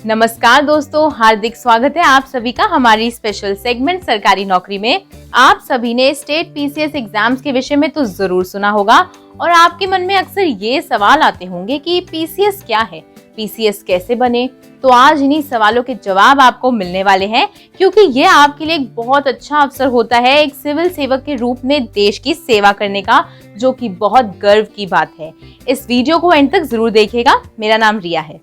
नमस्कार दोस्तों, हार्दिक स्वागत है आप सभी का हमारी स्पेशल सेगमेंट सरकारी नौकरी में। आप सभी ने स्टेट पीसीएस एग्जाम्स के विषय में तो जरूर सुना होगा और आपके मन में अक्सर ये सवाल आते होंगे कि पीसीएस क्या है, पीसीएस कैसे बने। तो आज इन्हीं सवालों के जवाब आपको मिलने वाले हैं, क्योंकि ये आपके लिए एक बहुत अच्छा अवसर होता है एक सिविल सेवक के रूप में देश की सेवा करने का, जो कि बहुत गर्व की बात है। इस वीडियो को एंड तक जरूर देखिएगा। मेरा नाम रिया है।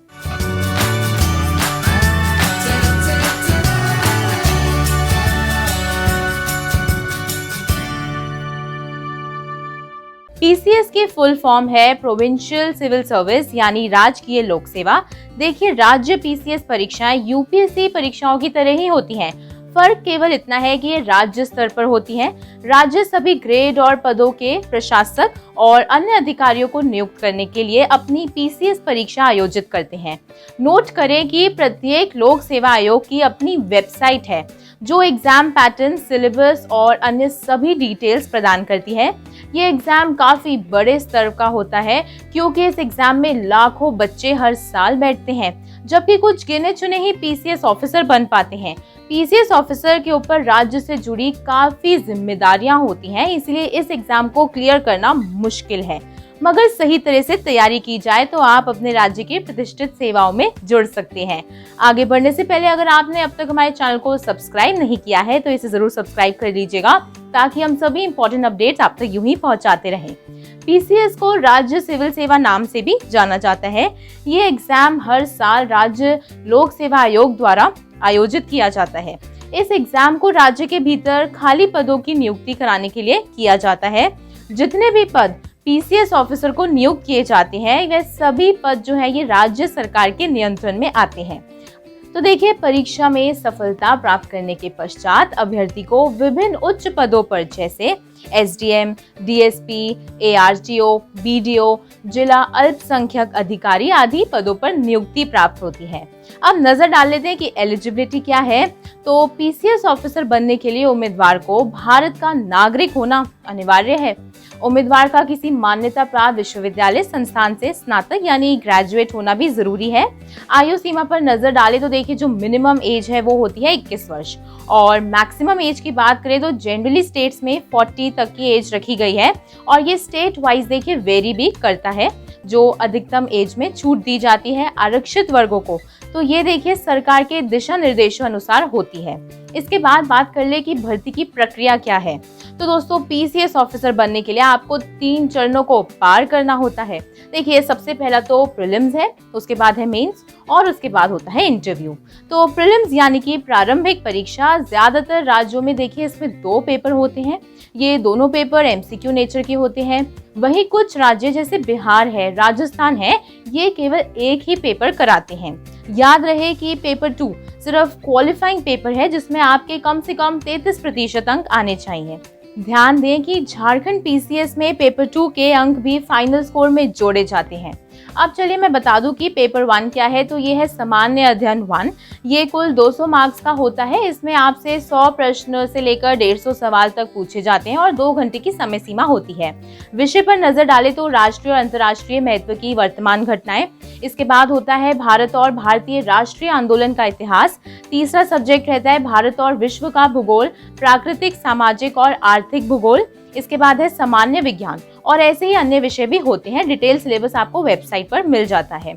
पीसीएस की फुल फॉर्म है प्रोविंशियल सिविल सर्विस, यानी राजकीय लोक सेवा। देखिए, राज्य पीसीएस परीक्षाएं यूपीएससी परीक्षाओं की तरह ही होती हैं। फर्क केवल इतना है कि ये राज्य स्तर पर होती हैं। राज्य सभी ग्रेड और पदों के प्रशासक और अन्य अधिकारियों को नियुक्त करने के लिए अपनी पीसीएस परीक्षा आयोजित करते हैं। नोट करें कि प्रत्येक लोक सेवा आयोग की अपनी वेबसाइट है, जो एग्जाम पैटर्न, सिलेबस और अन्य सभी डिटेल्स प्रदान करती है। ये एग्जाम काफी बड़े स्तर का होता है, क्योंकि इस एग्जाम में लाखों बच्चे हर साल बैठते हैं, जबकि कुछ गिने चुने ही पीसीएस ऑफिसर बन पाते हैं। पीसीएस ऑफिसर के ऊपर राज्य से जुड़ी काफी जिम्मेदारियां होती हैं, इसलिए इस एग्जाम को क्लियर करना मुश्किल है। मगर सही तरह से तैयारी की जाए तो आप अपने राज्य की प्रतिष्ठित सेवाओं में जुड़ सकते हैं। आगे बढ़ने से पहले अगर आपने अब तक हमारे चैनल को सब्सक्राइब नहीं किया है तो इसे जरूर सब्सक्राइब कर लीजिएगा, ताकि हम सभी इंपॉर्टेंट अपडेट्स आप तक यूं ही पहुंचाते रहें। पीसीएस को राज्य सिविल सेवा नाम से भी जाना जाता है। ये एग्जाम हर साल राज्य लोक सेवा आयोग द्वारा आयोजित किया जाता है। इस एग्जाम को राज्य के भीतर खाली पदों की नियुक्ति कराने के लिए किया जाता है। जितने भी पद पीसीएस ऑफिसर को नियुक्त किए जाते हैं, वे सभी पद जो है ये राज्य सरकार के नियंत्रण में आते हैं। तो देखिए, परीक्षा में सफलता प्राप्त करने के पश्चात अभ्यर्थी को विभिन्न उच्च पदों पर जैसे एसडीएम, डीएसपी, एआरटीओ, बीडीओ, जिला अल्पसंख्यक अधिकारी आदि पदों पर नियुक्ति प्राप्त होती है। अब नजर डाल लेते हैं कि एलिजिबिलिटी क्या है। तो पीसीएस ऑफिसर बनने के लिए उम्मीदवार को भारत का नागरिक होना अनिवार्य है। उम्मीदवार का किसी मान्यता प्राप्त विश्वविद्यालय संस्थान से स्नातक यानी ग्रेजुएट होना भी जरूरी है। आयु सीमा पर नजर डालें तो देखिए, जो मिनिमम एज है वो होती है 21 वर्ष और मैक्सिमम एज की बात करें तो जनरली स्टेट्स में 40 तक की एज रखी गई है, और ये स्टेट वाइज देखिए वेरी भी करता है। जो अधिकतम एज में छूट दी जाती है आरक्षित वर्गों को, तो ये देखिए सरकार के दिशा निर्देशों अनुसार होती है। इसके बाद बात कर ले कि भर्ती की प्रक्रिया क्या है। तो दोस्तों, पीसीएस ऑफिसर बनने के लिए आपको 3 चरणों को पार करना होता है। देखिए, सबसे पहला तो प्रीलिम्स है, उसके बाद है मेंस और उसके बाद होता है इंटरव्यू। तो प्रीलिम्स यानी कि प्रारंभिक परीक्षा, ज्यादातर राज्यों में देखिए इसमें 2 पेपर होते हैं। ये दोनों पेपर एमसीक्यू नेचर के होते हैं। वहीं कुछ राज्य जैसे बिहार है, राजस्थान है, ये केवल एक ही पेपर कराते हैं। याद रहे कि पेपर 2 सिर्फ क्वालिफाइंग पेपर है, जिसमें आपके कम से कम 33% अंक आने चाहिए। ध्यान दें कि झारखंड पीसीएस में पेपर 2 के अंक भी फाइनल स्कोर में जोड़े जाते हैं। अब चलिए मैं बता दूं कि पेपर 1 क्या है। तो ये है सामान्य अध्ययन 1। ये कुल 200 मार्क्स का होता है। इसमें आपसे 100 प्रश्न से लेकर 150 सवाल तक पूछे जाते हैं और 2 घंटे की समय सीमा होती है। विषय पर नजर डालें तो राष्ट्रीय और अंतर्राष्ट्रीय महत्व की वर्तमान घटनाएं। इसके बाद होता है भारत और भारतीय राष्ट्रीय आंदोलन का इतिहास। तीसरा सब्जेक्ट रहता है भारत और विश्व का भूगोल, प्राकृतिक, सामाजिक और आर्थिक भूगोल। इसके बाद है सामान्य विज्ञान और ऐसे ही अन्य विषय भी होते हैं। डिटेल सिलेबस आपको वेबसाइट पर मिल जाता है।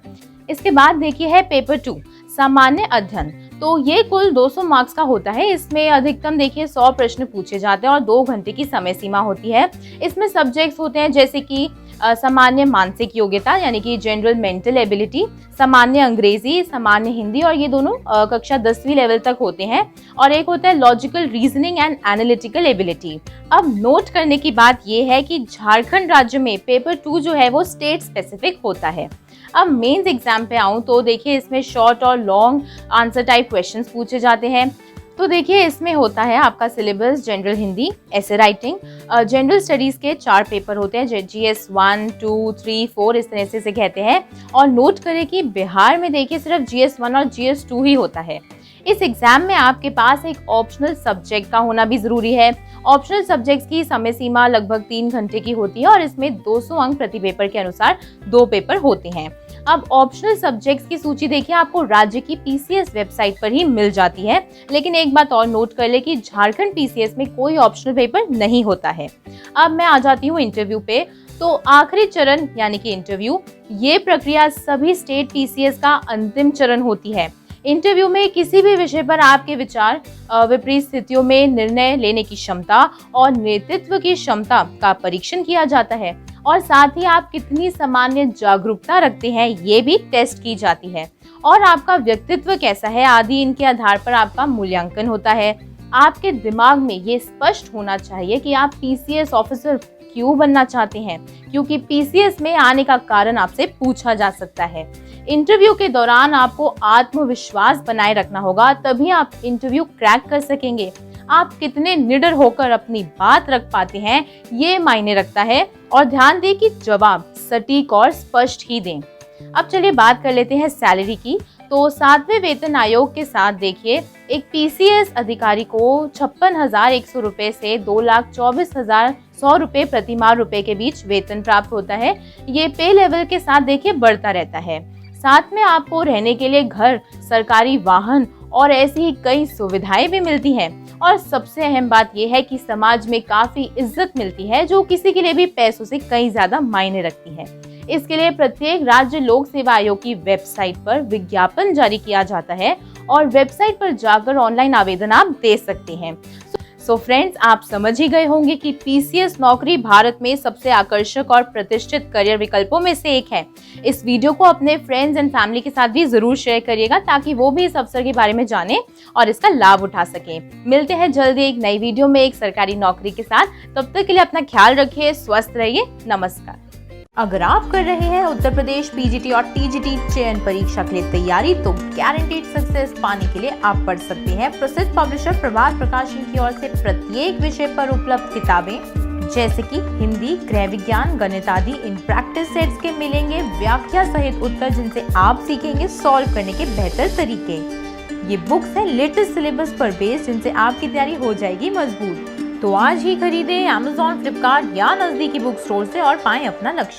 इसके बाद देखिए है पेपर 2 सामान्य अध्ययन। तो ये कुल 200 मार्क्स का होता है। इसमें अधिकतम देखिए 100 प्रश्न पूछे जाते हैं और 2 घंटे की समय सीमा होती है। इसमें सब्जेक्ट्स होते हैं जैसे कि सामान्य मानसिक योग्यता यानी कि जनरल मेंटल एबिलिटी, सामान्य अंग्रेजी, सामान्य हिंदी, और ये दोनों कक्षा 10वीं लेवल तक होते हैं। और एक होता है logical reasoning and analytical ability. अब नोट करने की बात ये है कि झारखंड राज्य में पेपर 2 जो है वो स्टेट स्पेसिफिक होता है। अब मेंस एग्जाम पे आऊं तो देखिए इसमें शॉर्ट और लॉन्ग आंसर टाइप क्वेश्चंस पूछे जाते हैं। तो देखिए इसमें होता है आपका सिलेबस जनरल हिंदी, ऐसे राइटिंग, जनरल स्टडीज के 4 पेपर होते हैं, जीएस 1, 2, 3, 4 इस तरह से कहते हैं। और नोट करें कि बिहार में देखिए सिर्फ जीएस 1 और जीएस 2 ही होता है। इस एग्जाम में आपके पास एक ऑप्शनल सब्जेक्ट का होना भी जरूरी है। ऑप्शनल सब्जेक्ट्स की समय सीमा लगभग 3 घंटे की होती है और इसमें 200 अंक प्रति पेपर के अनुसार 2 पेपर होते हैं। अब ऑप्शनल सब्जेक्ट्स की सूची देखिए आपको राज्य की पीसीएस वेबसाइट पर ही मिल जाती है, लेकिन एक बात और नोट कर ले कि झारखंड पीसीएस में कोई ऑप्शनल पेपर नहीं होता है। अब मैं आ जाती हूँ इंटरव्यू पे। तो आखिरी चरण यानी कि इंटरव्यू, ये प्रक्रिया सभी स्टेट पीसीएस का अंतिम चरण होती है। इंटरव्यू में किसी भी विषय पर आपके विचार, विपरीत स्थितियों में निर्णय लेने की क्षमता और नेतृत्व की क्षमता का परीक्षण किया जाता है, और साथ ही आप कितनी सामान्य जागरूकता रखते हैं ये भी टेस्ट की जाती है, और आपका व्यक्तित्व कैसा है आदि, इनके आधार पर आपका मूल्यांकन होता है। आपके दिमाग में ये स्पष्ट होना चाहिए कि आप पीसीएस ऑफिसर क्यों बनना चाहते हैं, क्योंकि पीसीएस में आने का कारण आपसे पूछा जा सकता है। इंटरव्यू के दौरान आपको आत्मविश्वास बनाए रखना होगा, तभी आप इंटरव्यू क्रैक कर सकेंगे। आप कितने निडर होकर अपनी बात रख पाते हैं ये मायने रखता है, और ध्यान दें कि जवाब सटीक और स्पष्ट ही दें। अब चलिए बात कर लेते हैं सैलरी की। तो 7वें वेतन आयोग के साथ देखिए, एक पीसीएस अधिकारी को 56,100 रुपए से 2,24,100 रुपए प्रति माह रुपए के बीच वेतन प्राप्त होता है। ये पे लेवल के साथ देखिए बढ़ता रहता है। साथ में आपको रहने के लिए घर, सरकारी वाहन और ऐसी ही कई सुविधाएं भी मिलती हैं। और सबसे अहम बात यह है कि समाज में काफी इज्जत मिलती है, जो किसी के लिए भी पैसों से कई ज्यादा मायने रखती है। इसके लिए प्रत्येक राज्य लोक सेवा आयोग की वेबसाइट पर विज्ञापन जारी किया जाता है, और वेबसाइट पर जाकर ऑनलाइन आवेदन आप दे सकते हैं। सो फ्रेंड्स, आप समझ ही गए होंगे कि पीसीएस नौकरी भारत में सबसे आकर्षक और प्रतिष्ठित करियर विकल्पों में से एक है। इस वीडियो को अपने फ्रेंड्स एंड फैमिली के साथ भी जरूर शेयर करिएगा, ताकि वो भी इस अवसर के बारे में जाने और इसका लाभ उठा सके। मिलते हैं जल्दी एक नई वीडियो में एक सरकारी नौकरी के साथ। तब तक के लिए अपना ख्याल रखिए, स्वस्थ रहिए। नमस्कार। अगर आप कर रहे हैं उत्तर प्रदेश पीजीटी और टीजीटी चयन परीक्षा के लिए तैयारी, तो गारंटीड सक्सेस पाने के लिए आप पढ़ सकते हैं प्रसिद्ध पब्लिशर प्रभात प्रकाशन की ओर से प्रत्येक विषय पर उपलब्ध किताबें, जैसे कि हिंदी, गृह विज्ञान, गणित आदि। इन प्रैक्टिस सेट्स के मिलेंगे व्याख्या सहित उत्तर, जिनसे आप सीखेंगे सॉल्व करने के बेहतर तरीके। ये बुक्स है लेटेस्ट सिलेबस पर बेस्ड, जिनसे आपकी तैयारी हो जाएगी मजबूत। तो आज ही खरीदें Amazon, फ्लिपकार्ट या नजदीकी बुक स्टोर से और पाएं अपना लक्ष्य।